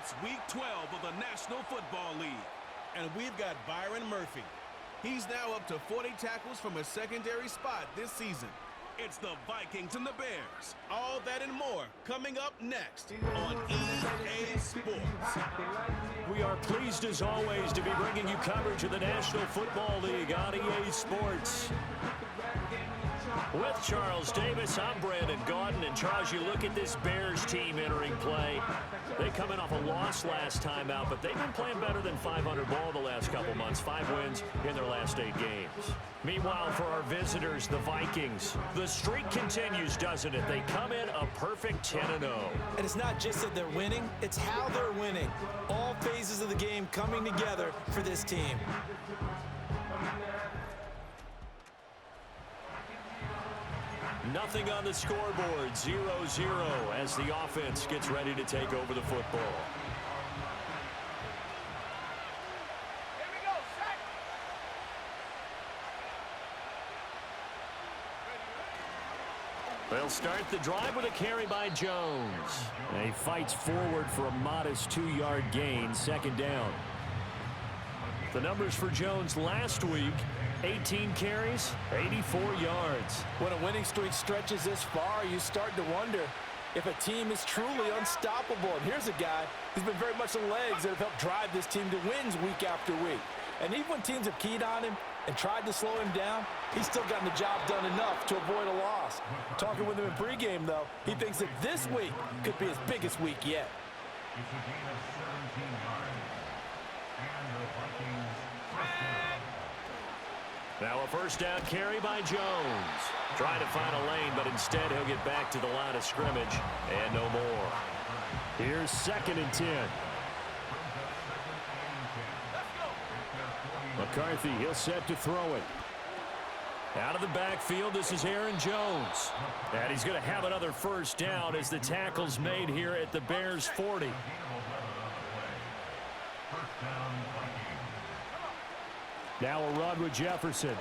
It's Week 12 of the National Football League. And we've got Byron Murphy. He's now up to 40 tackles from a secondary spot this season. It's the Vikings and the Bears. All that and more coming up next on EA Sports. We are pleased as always to be bringing you coverage of the National Football League on EA Sports. With Charles Davis, I'm Brandon Gaudin. And Charles, you look at this Bears team entering play. They come in off a loss last time out, but they've been playing better than 500 ball the last couple months. 5 wins in their last 8 games. Meanwhile, for our visitors, the Vikings, the streak continues, doesn't it? They come in a perfect 10-0. And it's not just that they're winning, it's how they're winning. All phases of the game coming together for this team. Nothing on the scoreboard, 0-0 as the offense gets ready to take over the football. Here we go, set. They'll start the drive with a carry by Jones. And he fights forward for a modest 2-yard gain, second down. The numbers for Jones last week: 18 carries, 84 yards. When a winning streak stretches this far, you start to wonder if a team is truly unstoppable. And here's a guy who's been very much the legs that have helped drive this team to wins week after week. And even when teams have keyed on him and tried to slow him down, he's still gotten the job done enough to avoid a loss. Talking with him in pregame, though, he thinks that this week could be his biggest week yet. It's a gain of 17 yards. And the Vikings first down. Now a first down carry by Jones. Trying to find a lane, but instead he'll get back to the line of scrimmage and no more. Here's 2nd and 10. McCarthy, he'll set to throw it. Out of the backfield, this is Aaron Jones. And he's going to have another first down as the tackle's made here at the Bears' 40. Now a run with Jefferson.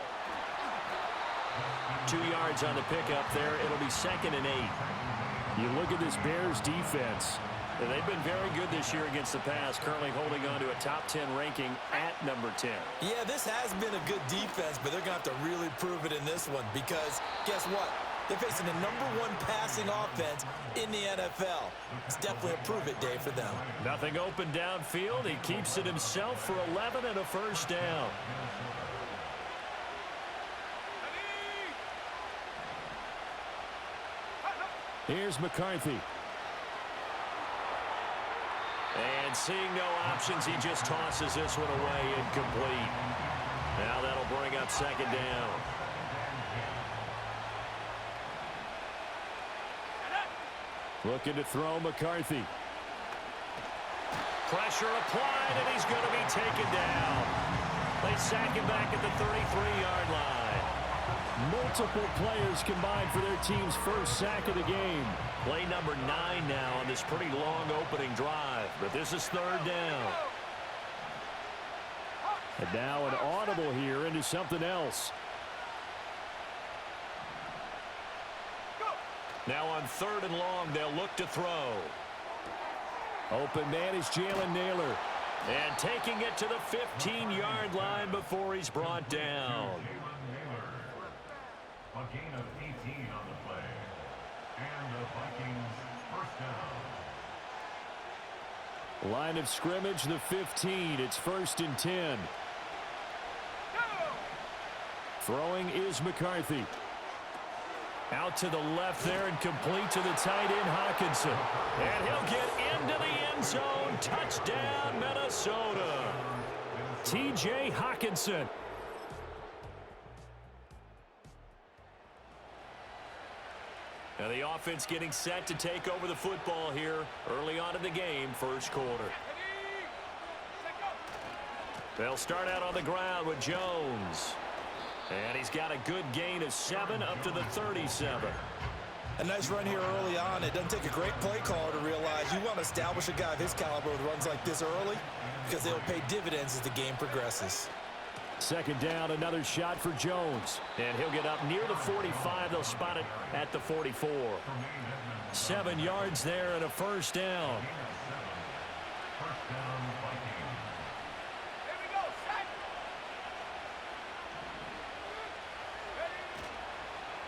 2 yards on the pickup there. It'll be 2nd and 8. You look at this Bears defense. They've been very good this year against the pass, currently holding on to a top 10 ranking at number 10. Yeah, this has been a good defense, but they're going to have to really prove it in this one because guess what? They're facing the #1 passing offense in the NFL. It's definitely a prove-it day for them. Nothing open downfield. He keeps it himself for 11 and a first down. Here's McCarthy. And seeing no options, he just tosses this one away, incomplete. Now that'll bring up 2nd down. Looking to throw McCarthy. Pressure applied, and he's going to be taken down. They sack him back at the 33-yard line. Multiple players combined for their team's first sack of the game. Play number 9 now on this pretty long opening drive, but this is 3rd down. And now an audible here into something else. Now on 3rd and long, they'll look to throw. Open man is Jalen Naylor. And taking it to the 15-yard line before he's brought down. A gain of 18 on the play. And the Vikings first down. Line of scrimmage, the 15. It's 1st and 10. Throwing is McCarthy. Out to the left there and complete to the tight end, Hockenson. And he'll get into the end zone. Touchdown, Minnesota. T.J. Hockenson. Now the offense getting set to take over the football here early on in the game, first quarter. They'll start out on the ground with Jones. And he's got a good gain of 7 up to the 37. A nice run here early on. It doesn't take a great play caller to realize you want to establish a guy of his caliber with runs like this early because they'll pay dividends as the game progresses. 2nd down, another shot for Jones. And he'll get up near the 45. They'll spot it at the 44. 7 yards there and a first down. First down, Vikings. Here we go, set.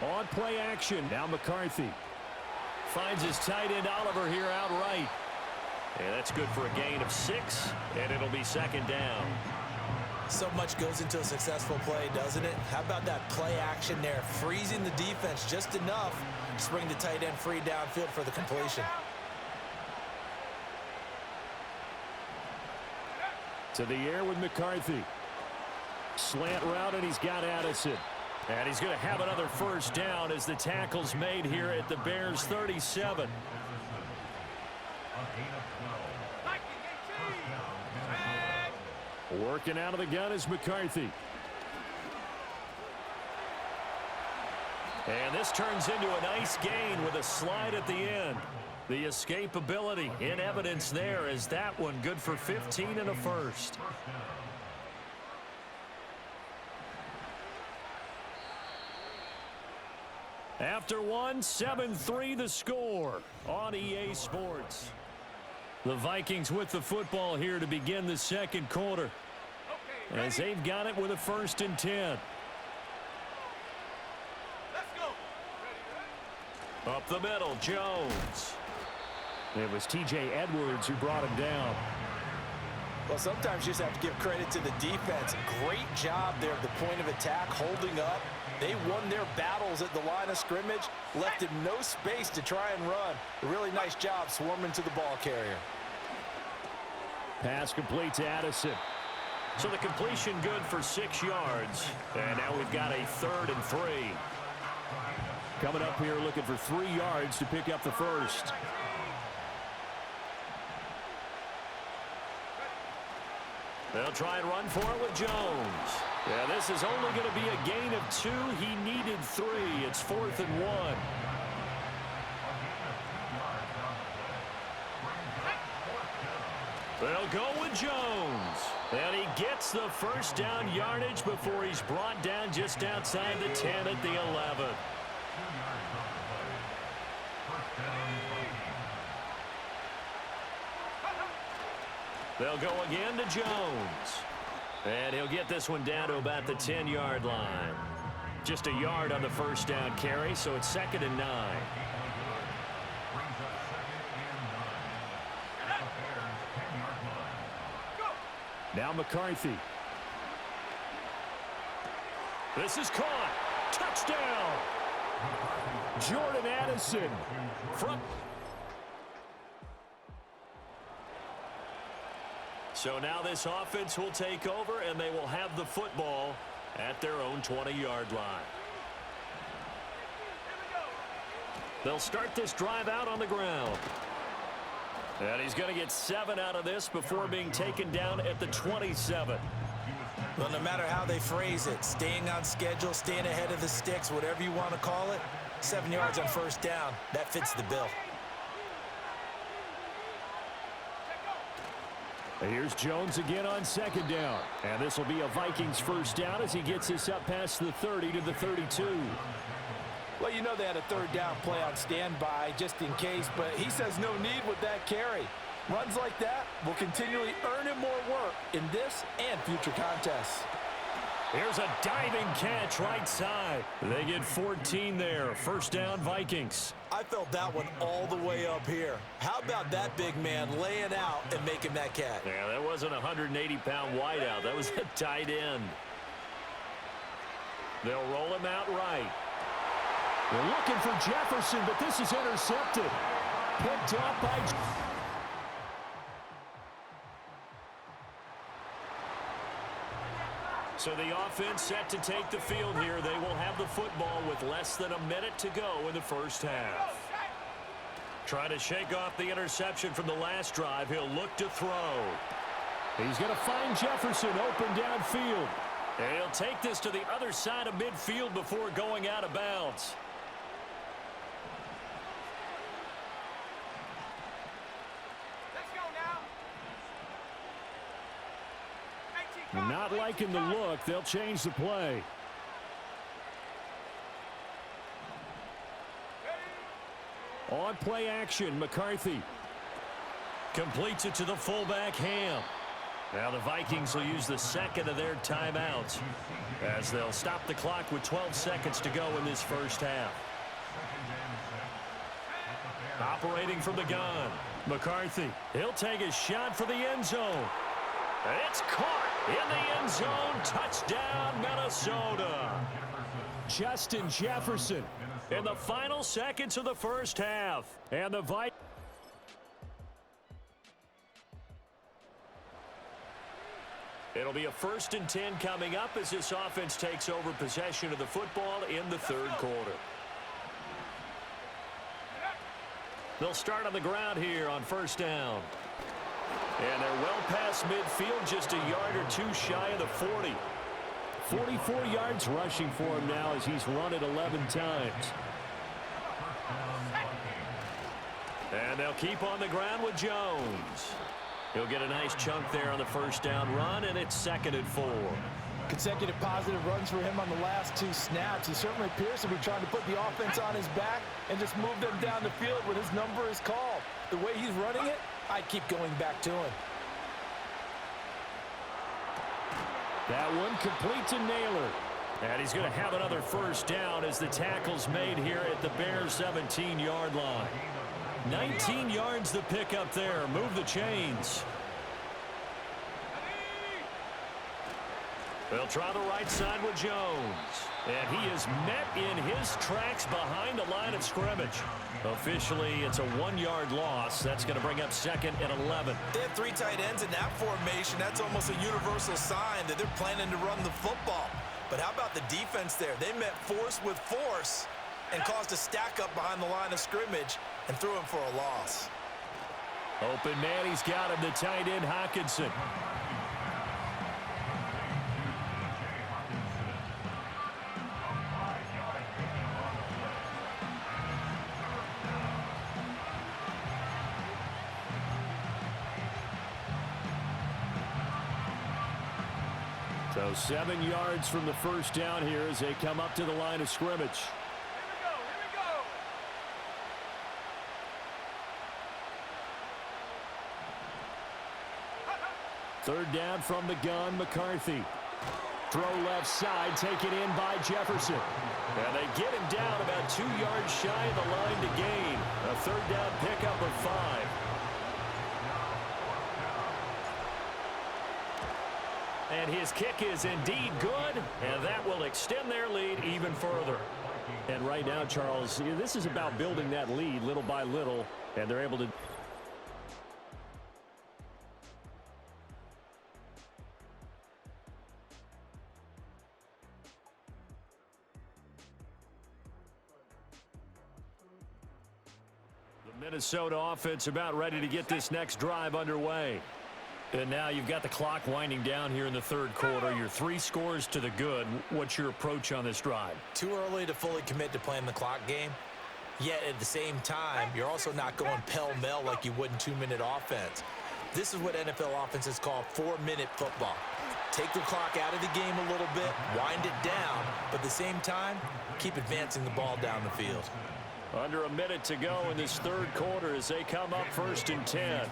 Ready? On play action, now McCarthy. Finds his tight end Oliver here outright. And that's good for a gain of 6, and it'll be second down. So much goes into a successful play, doesn't it? How about that play action there? Freezing the defense just enough to bring the tight end free downfield for the completion. To the air with McCarthy. Slant route, and he's got Addison. And he's going to have another first down as the tackle's made here at the Bears' 37. Working out of the gun is McCarthy. And this turns into a nice gain with a slide at the end. The escapability in evidence there as that one good for 15 and a first. After one, 7-3 the score on EA Sports. The Vikings with the football here to begin the second quarter. As they've got it with a 1st and 10. Let's go. Up the middle, Jones. It was T.J. Edwards who brought him down. Well, sometimes you just have to give credit to the defense. Great job there at the point of attack, holding up. They won their battles at the line of scrimmage, left him no space to try and run. A really nice job swarming to the ball carrier. Pass complete to Addison. So the completion good for 6 yards. And now we've got a 3rd and 3. Coming up here looking for 3 yards to pick up the first. They'll try and run for it with Jones. Yeah, this is only going to be a gain of 2. He needed 3. It's 4th and 1. They'll go with Jones. And he gets the first down yardage before he's brought down just outside the 10 at the 11. They'll go again to Jones. And he'll get this one down to about the 10-yard line. Just a yard on the first down carry, so it's 2nd and 9. Now McCarthy. This is caught. Touchdown. Jordan Addison. So now this offense will take over, and they will have the football at their own 20-yard line. They'll start this drive out on the ground. And he's going to get 7 out of this before being taken down at the 27. Well, no matter how they phrase it, staying on schedule, staying ahead of the sticks, whatever you want to call it, 7 yards on first down, that fits the bill. Here's Jones again on 2nd down. And this will be a Vikings first down as he gets this up past the 30 to the 32. Well, you know they had a 3rd down play on standby just in case, but he says no need with that carry. Runs like that will continually earn him more work in this and future contests. Here's a diving catch right side. They get 14 there. First down, Vikings. I felt that one all the way up here. How about that big man laying out and making that catch? Yeah, that wasn't a 180-pound wideout. That was a tight end. They'll roll him out right. They're looking for Jefferson, but this is intercepted. Picked up by... So the offense set to take the field here. They will have the football with less than a minute to go in the first half. Trying to shake off the interception from the last drive. He'll look to throw. He's going to find Jefferson open downfield. And he'll take this to the other side of midfield before going out of bounds. Not liking the look. They'll change the play. On play action, McCarthy. Completes it to the fullback, Ham. Now the Vikings will use the second of their timeouts as they'll stop the clock with 12 seconds to go in this first half. Operating from the gun, McCarthy. He'll take a shot for the end zone. It's caught in the end zone. Touchdown, Minnesota. Justin Jefferson in the final seconds of the first half. And the Vikings. It'll be a 1st and 10 coming up as this offense takes over possession of the football in the third quarter. They'll start on the ground here on 1st down. And they're well past midfield, just a yard or two shy of the 40. 44 yards rushing for him now as he's run it 11 times. And they'll keep on the ground with Jones. He'll get a nice chunk there on the 1st down run, and it's 2nd and 4. Consecutive positive runs for him on the last 2 snaps. He certainly appears to be trying to put the offense on his back and just move them down the field when his number is called. The way he's running it, I'd keep going back to him. That one complete to Naylor. And he's going to have another 1st down as the tackle's made here at the Bears' 17-yard line. 19 yards the pick up there. Move the chains. They'll try the right side with Jones. And he is met in his tracks behind the line of scrimmage. Officially, it's a 1-yard loss. That's going to bring up 2nd and 11. They have 3 tight ends in that formation. That's almost a universal sign that they're planning to run the football. But how about the defense there? They met force with force and caused a stack up behind the line of scrimmage and threw him for a loss. Open man, he's got him, the tight end, Hawkinson. So 7 yards from the 1st down here as they come up to the line of scrimmage. Here we go. 3rd down from the gun, McCarthy. Throw left side, taken in by Jefferson. And they get him down about 2 yards shy of the line to gain. A 3rd down pickup of 5. And his kick is indeed good, and that will extend their lead even further. And right now, Charles, this is about building that lead little by little, and they're able to. The Minnesota offense about ready to get this next drive underway. And now you've got the clock winding down here in the 3rd quarter. You're 3 scores to the good. What's your approach on this drive? Too early to fully commit to playing the clock game. Yet at the same time, you're also not going pell-mell like you would in 2-minute offense. This is what NFL offenses call 4-minute football. Take the clock out of the game a little bit, wind it down, but at the same time, keep advancing the ball down the field. Under a minute to go in this 3rd quarter as they come up 1st and 10.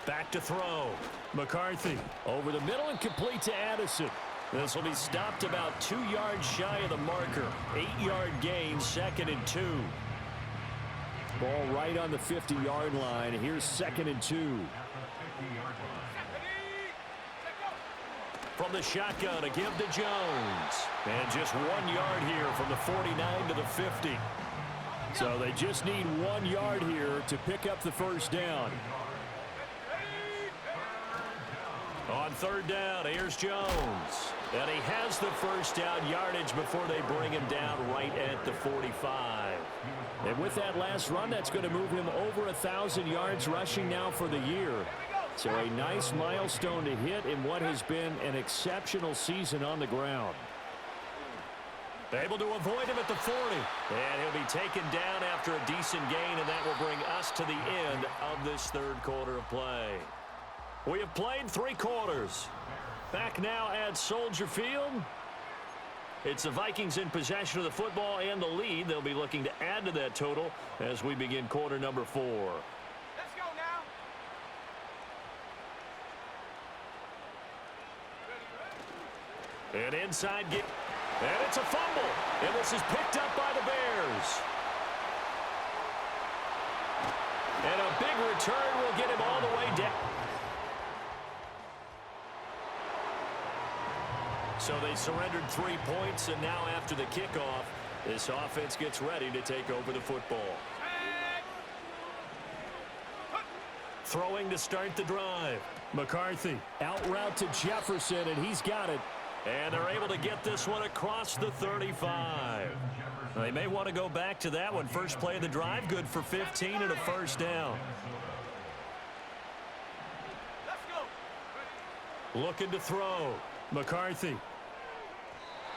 Back to throw. McCarthy over the middle and complete to Addison. This will be stopped about 2 yards shy of the marker. 8-yard gain, 2nd and 2. Ball right on the 50-yard line. Here's 2nd and 2. From the shotgun, a give to Jones. And just 1 yard here from the 49 to the 50. So they just need 1 yard here to pick up the 1st down. On 3rd down, here's Jones. And he has the 1st down yardage before they bring him down right at the 45. And with that last run, that's going to move him over 1,000 yards rushing now for the year. So a nice milestone to hit in what has been an exceptional season on the ground. Able to avoid him at the 40. And he'll be taken down after a decent gain, and that will bring us to the end of this 3rd quarter of play. We have played 3 quarters. Back now at Soldier Field. It's the Vikings in possession of the football and the lead. They'll be looking to add to that total as we begin quarter number 4. Let's go now. An inside get, and it's a fumble. And this is picked up by the Bears. And a big return will get him all the way down. So they surrendered 3 points, and now after the kickoff, this offense gets ready to take over the football. Throwing to start the drive. McCarthy out route to Jefferson, and he's got it. And they're able to get this one across the 35. They may want to go back to that one. First play of the drive, good for 15 and a first down. Let's go. Looking to throw. McCarthy.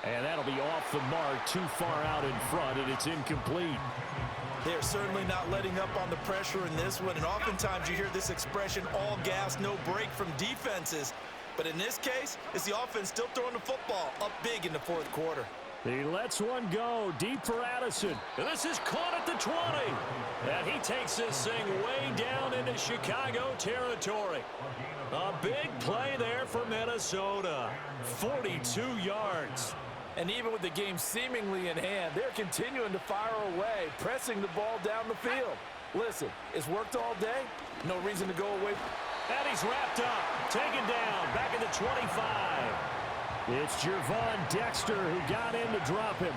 And that'll be off the mark, too far out in front, and it's incomplete. They're certainly not letting up on the pressure in this one, and oftentimes you hear this expression, all gas, no break from defenses. But in this case, it's the offense still throwing the football up big in the fourth quarter. He lets one go deep for Addison. And this is caught at the 20. And he takes this thing way down into Chicago territory. A big play there for Minnesota. 42 yards. And even with the game seemingly in hand, they're continuing to fire away, pressing the ball down the field. Listen, it's worked all day. No reason to go away. And he's wrapped up, taken down, back at the 25. It's Gervon Dexter who got in to drop him.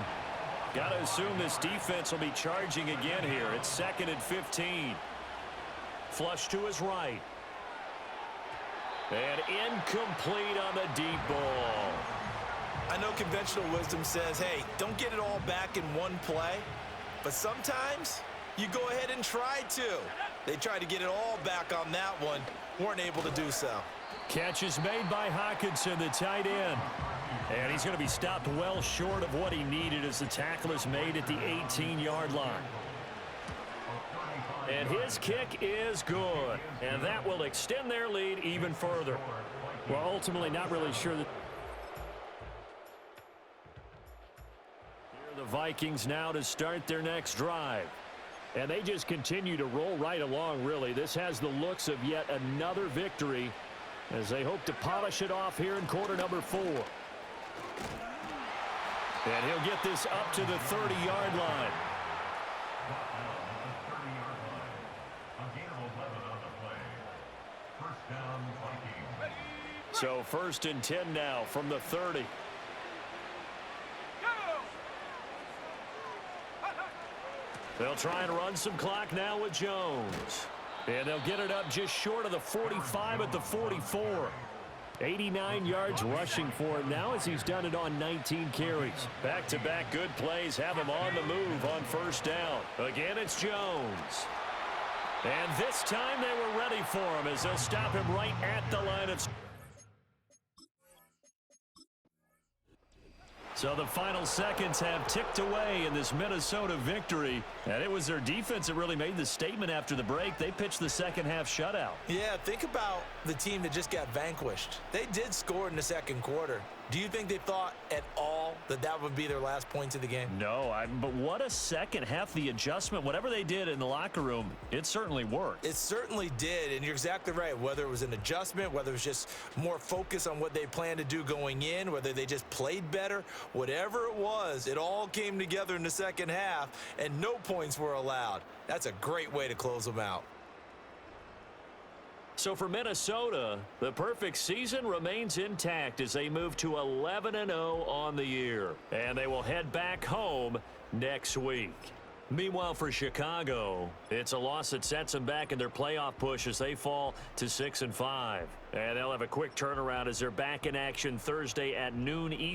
Got to assume this defense will be charging again here. It's 2nd and 15. Flush to his right. And incomplete on the deep ball. I know conventional wisdom says, hey, don't get it all back in one play. But sometimes you go ahead and try to. They tried to get it all back on that one. Weren't able to do so. Catch is made by Hockenson, the tight end. And he's going to be stopped well short of what he needed as the tackle is made at the 18-yard line. And his kick is good. And that will extend their lead even further. Well, ultimately not really sure that... Here are the Vikings now to start their next drive. And they just continue to roll right along, really. This has the looks of yet another victory as they hope to polish it off here in quarter number 4. And he'll get this up to the 30-yard line. So 1st and 10 now from the 30. They'll try and run some clock now with Jones. And they'll get it up just short of the 45 at the 44. 89 yards rushing for him now as he's done it on 19 carries. Back-to-back good plays have him on the move on first down. Again, it's Jones. And this time they were ready for him as they'll stop him right at the line of... So the final seconds have ticked away in this Minnesota victory. And it was their defense that really made the statement after the break. They pitched the second half shutout. Yeah, think about the team that just got vanquished. They did score in the second quarter. Do you think they thought at all that that would be their last points of the game? No, but what a second half. The adjustment, whatever they did in the locker room, it certainly worked. It certainly did, and you're exactly right. Whether it was an adjustment, whether it was just more focus on what they planned to do going in, whether they just played better, whatever it was, it all came together in the second half, and no points were allowed. That's a great way to close them out. So for Minnesota, the perfect season remains intact as they move to 11-0 on the year. And they will head back home next week. Meanwhile, for Chicago, it's a loss that sets them back in their playoff push as they fall to 6-5. And they'll have a quick turnaround as they're back in action Thursday at noon Eastern.